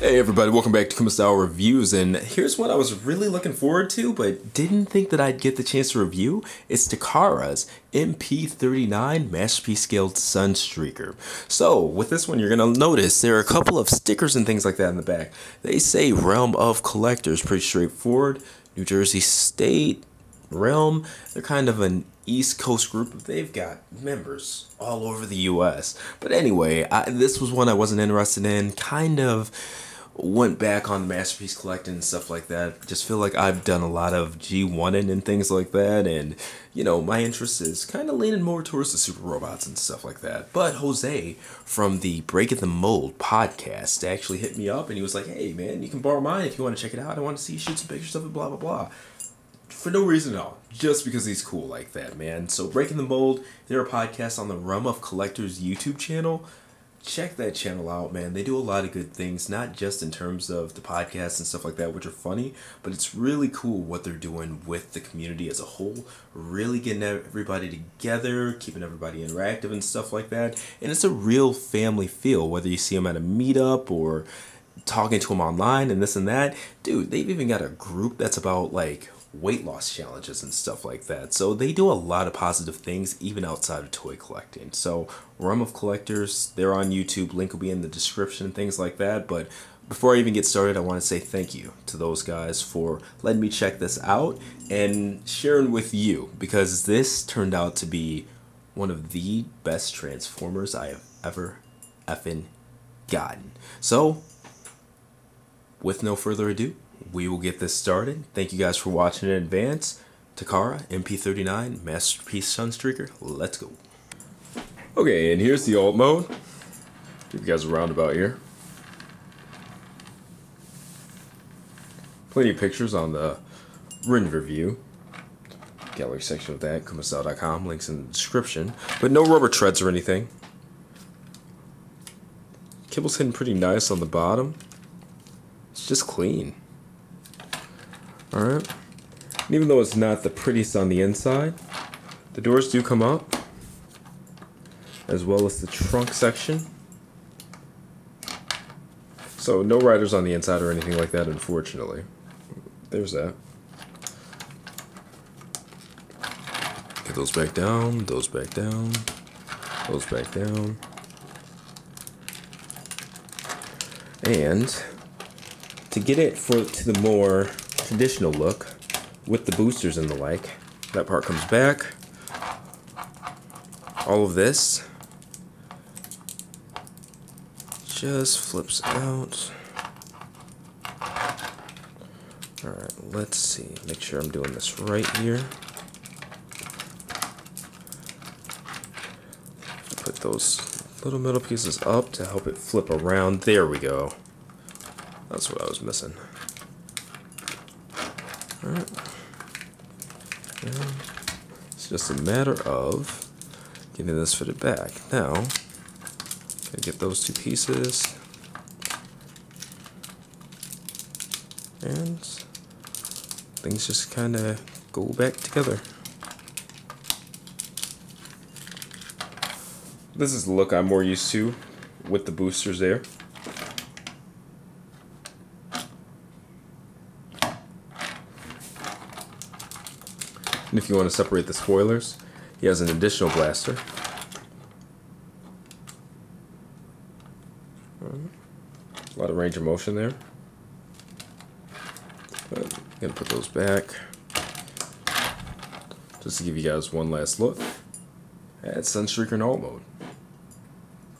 Hey everybody, welcome back to Kumasao Reviews, and here's what I was really looking forward to, but didn't think that I'd get the chance to review. It's Takara's MP-39 Masterpiece Scaled Sunstreaker. So, with this one, you're going to notice there are a couple of stickers and things like that in the back. They say Realm of Collectors, pretty straightforward. New Jersey State, Realm, they're kind of an East Coast group. They've got members all over the US. But anyway, this was one I wasn't interested in. Kind of went back on the Masterpiece collecting and stuff like that. Just feel like I've done a lot of G1ing and things like that, and you know, my interest is kind of leaning more towards the super robots and stuff like that. But Jose from the Breaking the Mold podcast actually hit me up and he was like, hey man, you can borrow mine if you want to check it out. I want to see you shoot some pictures of it, blah blah blah. For no reason at all, just because he's cool like that, man. So Breaking the Mold, they're a podcast on the Realm of Collectors YouTube channel. Check that channel out, man. They do a lot of good things, not just in terms of the podcasts and stuff like that, which are funny, but it's really cool what they're doing with the community as a whole, really getting everybody together, keeping everybody interactive and stuff like that. And it's a real family feel, whether you see them at a meetup or talking to them online and this and that. Dude, they've even got a group that's about like weight loss challenges and stuff like that. So they do a lot of positive things even outside of toy collecting. So Realm of Collectors, they're on YouTube, link will be in the description and things like that. But before I even get started, I want to say thank you to those guys for letting me check this out and sharing with you, because this turned out to be one of the best Transformers I have ever effing gotten. So with no further ado, we will get this started. Thank you guys for watching in advance. Takara, MP-39, Masterpiece Sunstreaker, let's go. Okay, and here's the alt mode. Give you guys a roundabout here. Plenty of pictures on the written review. Gallery section of that, kumasao.com, links in the description. But no rubber treads or anything. Kibble's hidden pretty nice on the bottom. It's just clean. Alright, and even though it's not the prettiest on the inside, the doors do come up, as well as the trunk section. So no riders on the inside or anything like that, unfortunately. There's that. Get those back down, those back down, those back down. And to get it to the more traditional look with the boosters and the like, that part comes back. All of this just flips out. Alright, let's see, make sure I'm doing this right here. Put those little metal pieces up to help it flip around. There we go. That's what I was missing. Alright. It's just a matter of getting this fitted back. Now, gonna get those two pieces. And things just kind of go back together. This is the look I'm more used to with the boosters there. And if you want to separate the spoilers, he has an additional blaster. A lot of range of motion there. But I'm going to put those back just to give you guys one last look at Sunstreaker in alt mode.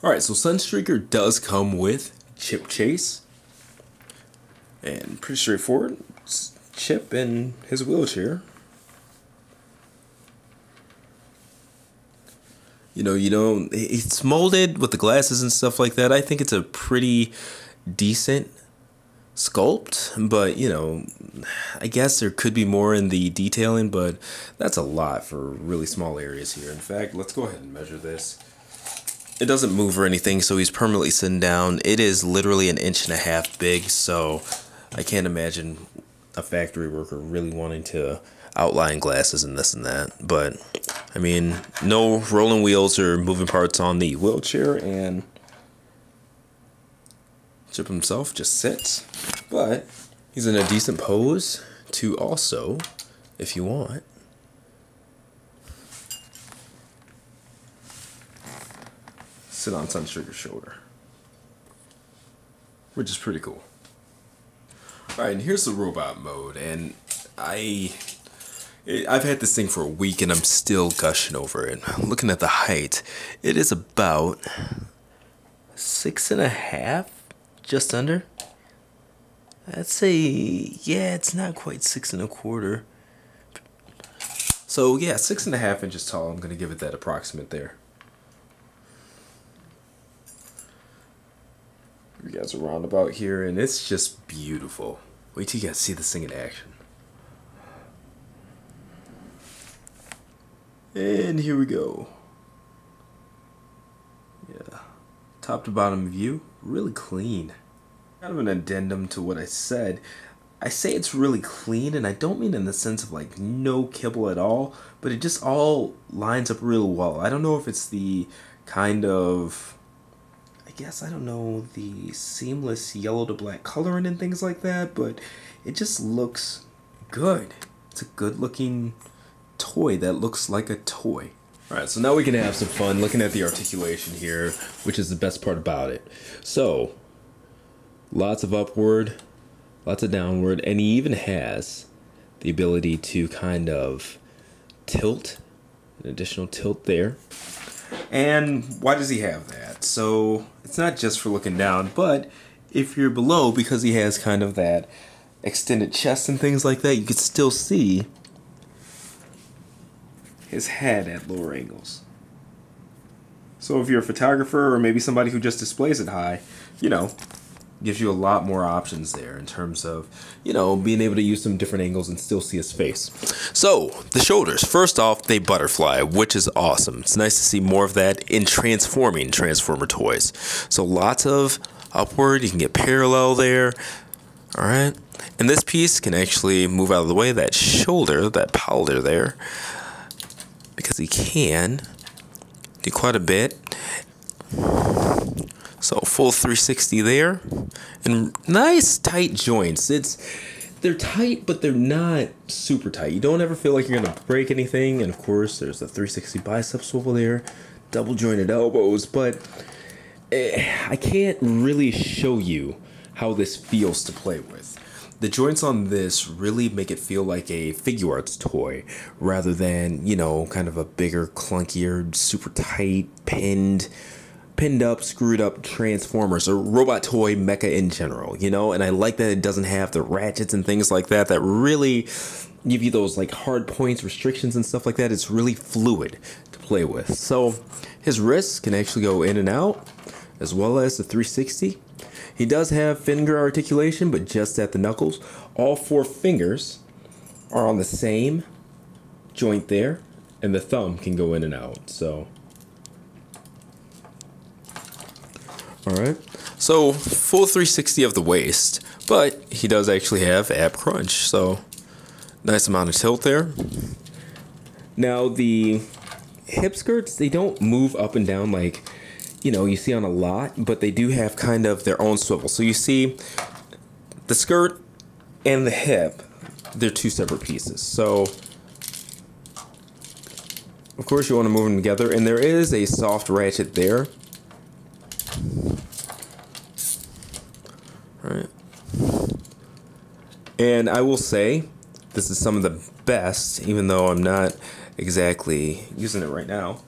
Alright, so Sunstreaker does come with Chip Chase. And pretty straightforward. It's Chip in his wheelchair. You know, it's molded with the glasses and stuff like that. I think it's a pretty decent sculpt, but you know, I guess there could be more in the detailing, but that's a lot for really small areas here. In fact, let's go ahead and measure this. It doesn't move or anything, so he's permanently sitting down. It is literally 1.5 inches big, so I can't imagine a factory worker really wanting to outline glasses and this and that. But I mean, no rolling wheels or moving parts on the wheelchair, and Chip himself just sits, but he's in a decent pose to also, if you want, sit on Sunstreaker's shoulder, which is pretty cool. Alright, and here's the robot mode, and I've had this thing for a week and I'm still gushing over it. Looking at the height, it is about 6.5, just under. I'd say, yeah, it's not quite 6.25. So yeah, 6.5 inches tall. I'm gonna give it that approximate there. You guys are roundabout here, and it's just beautiful. Wait till you guys see this thing in action. And here we go. Yeah, top to bottom view, really clean. Kind of an addendum to what I said. I say it's really clean, and I don't mean in the sense of like no kibble at all, but it just all lines up real well. I don't know if it's the kind of, I guess, I don't know, the seamless yellow to black coloring and things like that, but it just looks good. It's a good looking toy that looks like a toy. Alright, so now we can have some fun looking at the articulation here, which is the best part about it. So, lots of upward, lots of downward, and he even has the ability to kind of tilt, an additional tilt there. And why does he have that? So, it's not just for looking down, but if you're below, because he has kind of that extended chest and things like that, you can still see his head at lower angles. So if you're a photographer or maybe somebody who just displays it high, you know, gives you a lot more options there in terms of, you know, being able to use some different angles and still see his face. So the shoulders, first off, they butterfly, which is awesome. It's nice to see more of that in transforming Transformer toys. So lots of upward, you can get parallel there. All right, and this piece can actually move out of the way, that shoulder, that powder there, because he can do quite a bit. So full 360 there, and nice tight joints. They're tight, but they're not super tight. You don't ever feel like you're gonna break anything. And of course, there's the 360 bicep swivel there, double jointed elbows. But I can't really show you how this feels to play with. The joints on this really make it feel like a figure arts toy rather than, you know, kind of a bigger, clunkier, super tight, pinned up, screwed up Transformers or robot toy mecha in general, you know? And I like that it doesn't have the ratchets and things like that that really give you those like hard points, restrictions and stuff like that. It's really fluid to play with. So his wrists can actually go in and out as well as the 360. He does have finger articulation, but just at the knuckles. All 4 fingers are on the same joint there, and the thumb can go in and out. So, all right. So full 360 of the waist, but he does actually have ab crunch. So nice amount of tilt there. Now the hip skirts, they don't move up and down like, you know, you see on a lot, but they do have kind of their own swivel. So you see the skirt and the hip, they're 2 separate pieces. So of course you want to move them together, and there is a soft ratchet there. All right. And I will say this is some of the best, even though I'm not exactly using it right now,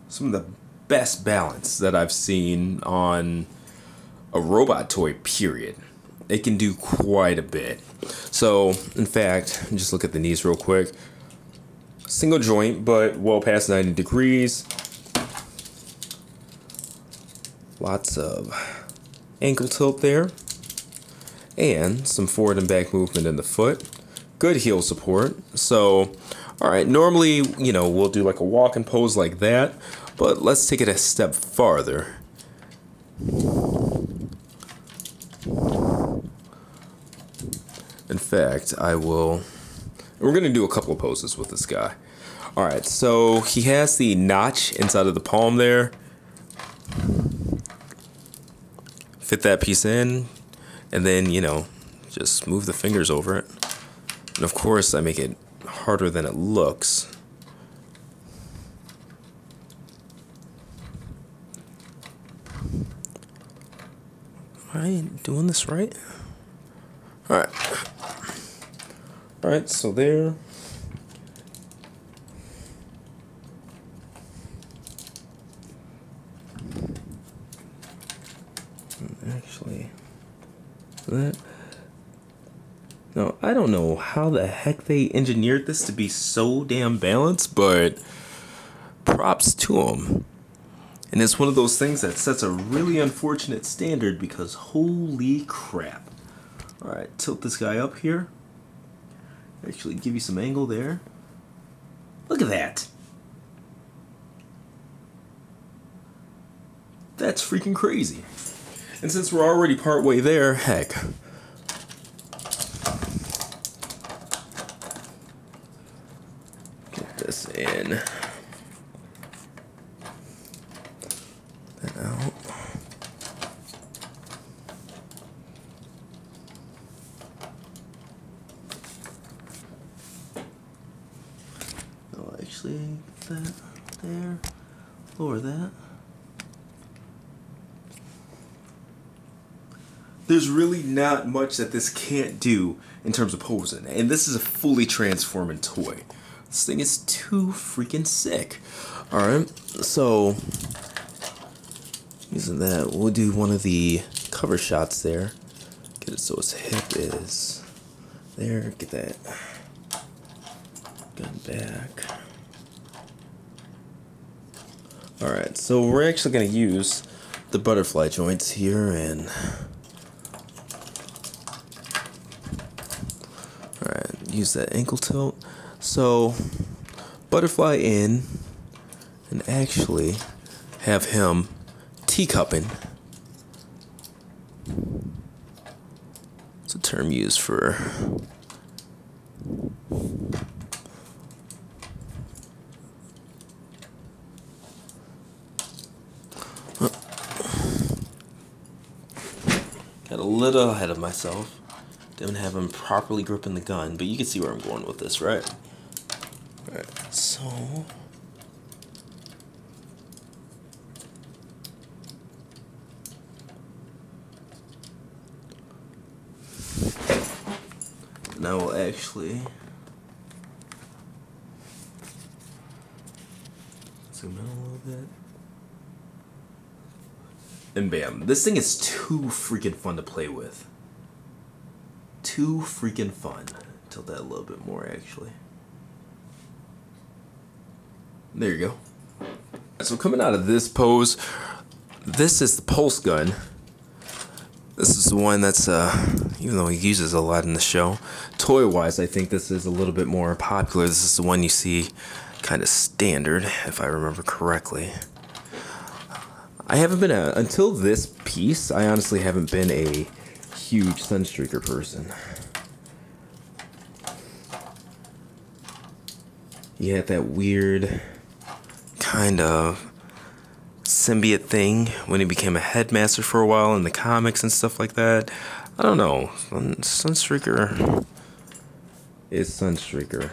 some of the best balance that I've seen on a robot toy, period. It can do quite a bit. So, in fact, just look at the knees real quick. Single joint, but well past 90 degrees. Lots of ankle tilt there. And some forward and back movement in the foot. Good heel support. So, alright, normally, you know, we'll do like a walk and pose like that. But let's take it a step farther. In fact, we're going to do a couple of poses with this guy. Alright, so he has the notch inside of the palm there. fit that piece in, and then, you know, just move the fingers over it. And of course, I make it harder than it looks. Am I doing this right? Alright. Alright, so there. Actually, that. No, I don't know how the heck they engineered this to be so damn balanced, but props to them. And it's one of those things that sets a really unfortunate standard because holy crap. Alright, tilt this guy up here. Actually, give you some angle there. Look at that. That's freaking crazy. And since we're already partway there, heck. Get this in. That out. No, actually, that there. Lower that. There's really not much that this can't do in terms of posing, and this is a fully transforming toy. This thing is too freaking sick. Alright, so using that, we'll do one of the cover shots there. Get it so its hip is there, get that gun back. Alright, so we're actually going to use the butterfly joints here and use that ankle tilt. So butterfly in and actually have him teacupping. It's a term used for got a little ahead of myself. Didn't have him properly gripping the gun, but you can see where I'm going with this, right? Alright, so now we'll actually zoom in a little bit. And bam, this thing is too freaking fun to play with. Too freaking fun. Tilt that a little bit more, actually. There you go. So coming out of this pose, this is the pulse gun. This is the one that's, even though he uses a lot in the show, toy-wise, I think this is a little bit more popular. This is the one you see kind of standard, if I remember correctly. I haven't been until this piece, I honestly haven't been a huge Sunstreaker person. He had that weird kind of symbiote thing when he became a headmaster for a while in the comics and stuff like that. I don't know. Sunstreaker is Sunstreaker.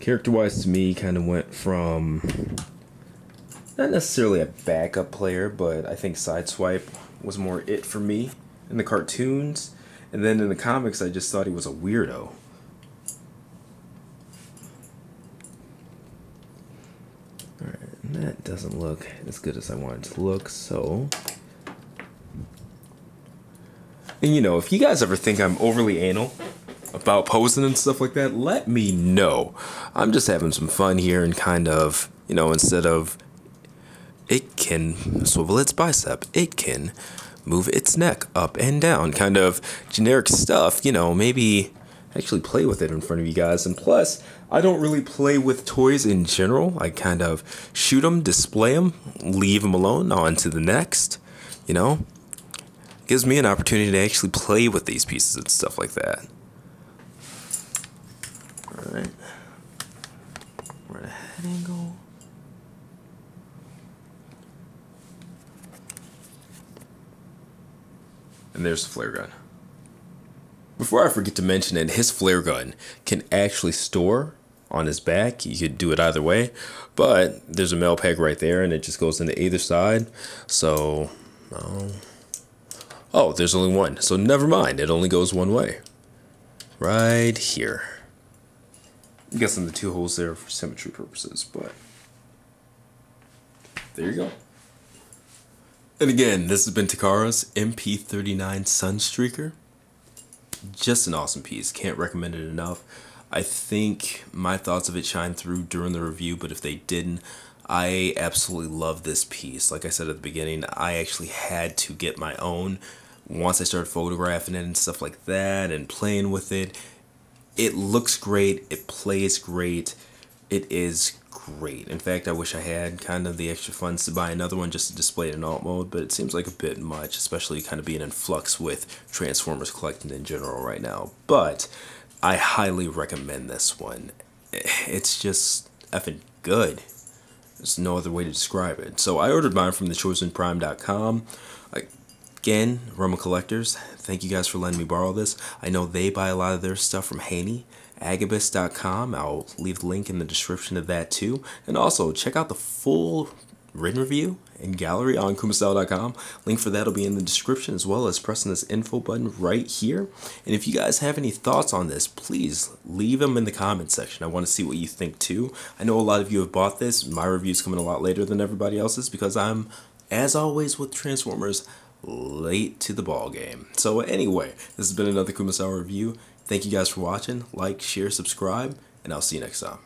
Character-wise, to me, kind of went from not necessarily a backup player, but I think Sideswipe was more it for me in the cartoons, and then in the comics I just thought he was a weirdo. Alright, and that doesn't look as good as I want it to look, so and you know, if you guys ever think I'm overly anal about posing and stuff like that, let me know. I'm just having some fun here and kind of, you know, instead of it can swivel its bicep, it can move its neck up and down, kind of generic stuff, you know, maybe actually play with it in front of you guys. And plus, I don't really play with toys in general. I kind of shoot them, display them, leave them alone, on to the next, you know. Gives me an opportunity to actually play with these pieces and stuff like that. Alright. We're at a head angle. And there's the flare gun. Before I forget to mention it, his flare gun can actually store on his back. You could do it either way, but there's a mail peg right there, and it just goes into either side. So, oh, there's only one. So never mind. It only goes one way. Right here. I'm guessing the 2 holes there for symmetry purposes, but there you go. And again, this has been Takara's MP-39 Sunstreaker. Just an awesome piece. Can't recommend it enough. I think my thoughts of it shine through during the review, but if they didn't, I absolutely love this piece. Like I said at the beginning, I actually had to get my own. Once I started photographing it and stuff like that and playing with it, it looks great, it plays great, it is great. In fact, I wish I had kind of the extra funds to buy another one just to display it in alt mode, but it seems like a bit much, especially kind of being in flux with Transformers collecting in general right now. But I highly recommend this one. It's just effing good. There's no other way to describe it. So I ordered mine from thechosenprime.com. Again, Roman Collectors, thank you guys for letting me borrow this. I know they buy a lot of their stuff from Haney. Agabus.com, I'll leave the link in the description of that too. And also, check out the full written review and gallery on kumasao.com. Link for that will be in the description, as well as pressing this info button right here. And if you guys have any thoughts on this, please leave them in the comment section. I want to see what you think too. I know a lot of you have bought this. My review's coming a lot later than everybody else's because I'm, as always with Transformers, late to the ball game. So anyway, this has been another Kumasao review. Thank you guys for watching. Like, share, subscribe, and I'll see you next time.